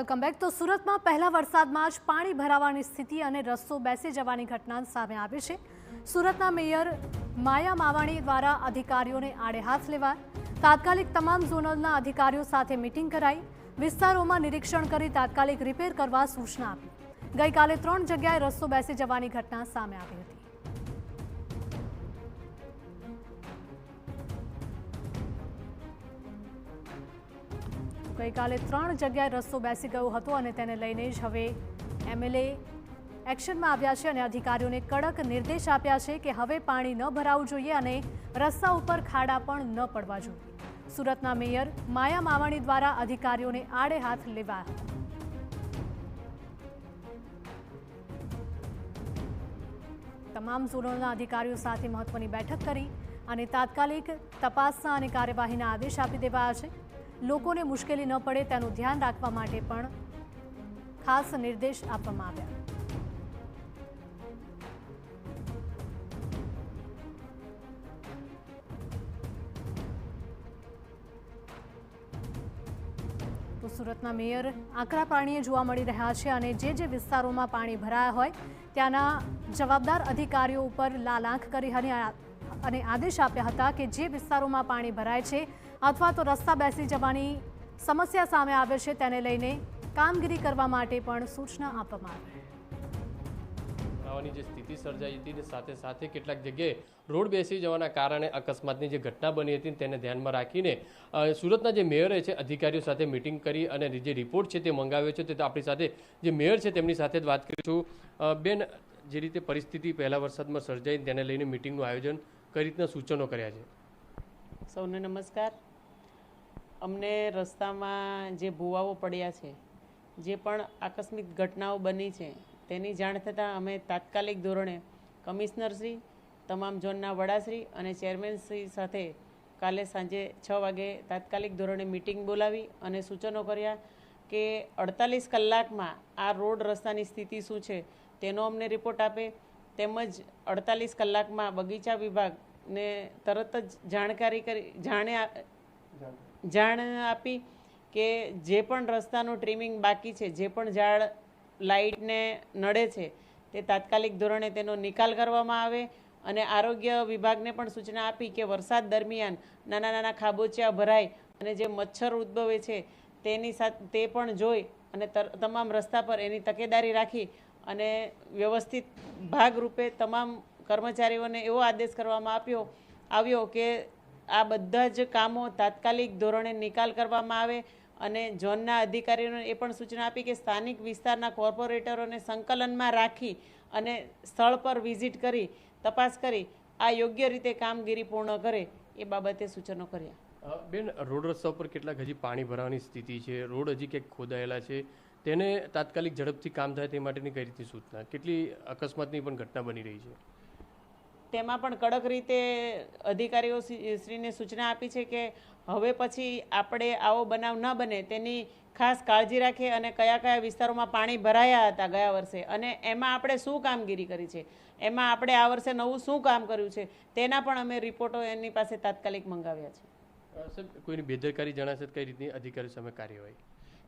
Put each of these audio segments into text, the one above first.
Welcome back. તો સુરતમાં પહેલા વરસાદમાં જ પાણી ભરાવાની સ્થિતિ અને રસ્તો બેસી જવાની ઘટના સામે આવી છે। સુરતના મેયર માયા માવાણી દ્વારા અધિકારીઓને આડે હાથ લેવાયા। તાત્કાલિક તમામ ઝોનલના અધિકારીઓ સાથે મીટિંગ કરાઈ, વિસ્તારોમાં નિરીક્ષણ કરી તાત્કાલિક રિપેર કરવા સૂચના આપી। ગઈકાલે 3 જગ્યાએ રસ્તો બેસી જવાની ઘટના સામે આવી હતી। ગઈકાલે 3 જગ્યાએ રસ્તો બેસી ગયો હતો અને તેને લઈને જ હવે એમએલએ એક્શનમાં આવ્યા છે અને અધિકારીઓને કડક નિર્દેશ આપ્યા છે કે હવે પાણી ન ભરાવું જોઈએ અને રસ્તા ઉપર ખાડા પણ ન પડવા જોઈએ। સુરતના મેયર માયા માવાણી દ્વારા અધિકારીઓને આડે હાથ લેવાયા હતા। તમામ ઝોનલના અધિકારીઓ સાથે મહત્વની બેઠક કરી અને તાત્કાલિક તપાસના અને કાર્યવાહીના આદેશ આપી દેવાયા છે। લોકોને મુશ્કેલી ન પડે તેનું ધ્યાન રાખવા માટે પણ ખાસ નિર્દેશ આપવામાં આવ્યા। તો સુરતના મેયર આકરા પાણીએ જોવા મળી રહ્યા છે અને જે વિસ્તારોમાં પાણી ભરાયા હોય ત્યાંના જવાબદાર અધિકારીઓ ઉપર લાલ આંખ કરી અને આદેશ આપ્યા હતા કે જે વિસ્તારોમાં પાણી ભરાય છે અથવા તો રસ્તા બેસી જવાની સમસ્યા સામે આવે છે તેને લઈને કામગીરી કરવા માટે પણ સૂચના આપવામાં આવી। જે સ્થિતિ સર્જાઈ હતી સાથે સાથે કેટલાક જગ્યાએ રોડ બેસી જવાના કારણે અકસ્માતની જે ઘટના બની હતી તેને ધ્યાનમાં રાખીને સુરતના જે મેયરે છે અધિકારીઓ સાથે મિટિંગ કરી અને જે રિપોર્ટ છે તે મંગાવ્યો છે। તે આપણી સાથે જે મેયર છે તેમની સાથે જ વાત કરીશું। બેન, જે રીતે પરિસ્થિતિ પહેલા વરસાદમાં સર્જાઈ તેને લઈને મિટિંગનું આયોજન કઈ રીતના સૂચનો કર્યા છે? સૌને નમસ્કાર। અમને રસ્તામાં જે ભૂવાઓ પડ્યા છે, જે પણ આકસ્મિક ઘટનાઓ બની છે તેની જાણ થતાં અમે તાત્કાલિક ધોરણે કમિશનરશ્રી, તમામ ઝોનના વડાશ્રી અને ચેરમેનશ્રી સાથે કાલે સાંજે 6 વાગે તાત્કાલિક ધોરણે મિટિંગ બોલાવી અને સૂચનો કર્યા કે 48 કલાકમાં આ રોડ રસ્તાની સ્થિતિ શું છે તેનો અમને રિપોર્ટ આપે, તેમજ 48 કલાકમાં બગીચા વિભાગને તરત જ જાણ આપી કે જે પણ રસ્તાનું ટ્રીમિંગ બાકી છે, જે પણ ઝાડ લાઇટને નડે છે તે તાત્કાલિક ધોરણે તેનો નિકાલ કરવામાં આવે અને આરોગ્ય વિભાગને પણ સૂચના આપી કે વરસાદ દરમિયાન નાના નાના ખાબોચિયા ભરાય અને જે મચ્છર ઉદ્ભવે છે તેની સાથે તે પણ જોઈ અને તમામ રસ્તા પર એની તકેદારી રાખી અને વ્યવસ્થિત ભાગરૂપે તમામ કર્મચારીઓને એવો આદેશ કરવામાં આવ્યો કે આ બધા જ કામો તાત્કાલિક ધોરણે નિકાલ કરવામાં આવે અને ઝોનના અધિકારીઓને એ પણ સૂચના આપી કે સ્થાનિક વિસ્તારના કોર્પોરેટરોને સંકલનમાં રાખી અને સ્થળ પર વિઝિટ કરી તપાસ કરી આ યોગ્ય રીતે કામગીરી પૂર્ણ કરે એ બાબતે સૂચનો કર્યા। બેન, રોડ રસ્તા ઉપર કેટલાક હજી પાણી ભરાવાની સ્થિતિ છે, રોડ હજી ક્યાંક ખોદાયેલા છે, તેને તાત્કાલિક ઝડપથી કામ થાય તે માટેની કઈ રીતની સૂચના? કેટલી અકસ્માતની પણ ઘટના બની રહી છે તેમાં પણ કડક રીતે અધિકારીઓ શ્રીને સૂચના આપી છે કે હવે પછી આપણે આવો બનાવ ન બને તેની ખાસ કાળજી રાખે અને કયા કયા વિસ્તારોમાં પાણી ભરાયા હતા ગયા વર્ષે અને એમાં આપણે શું કામગીરી કરી છે, એમાં આપણે આ વર્ષે નવું શું કામ કર્યું છે તેના પણ અમે રિપોર્ટો એની પાસે તાત્કાલિક મંગાવ્યા છે। સર, કોઈની બેદરકારી જણાશે કઈ રીતની અધિકારીઓ સામે કાર્યવાહી?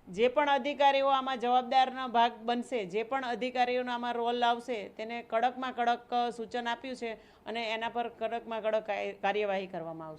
જે પણ અધિકારીઓ આમાં જવાબદારના ભાગ બનશે, જે પણ અધિકારીઓનો આમાં રોલ આવશે તેને કડકમાં કડક સૂચન આપ્યું છે અને એના પર કડકમાં કડક કાર્યવાહી કરવામાં આવશે।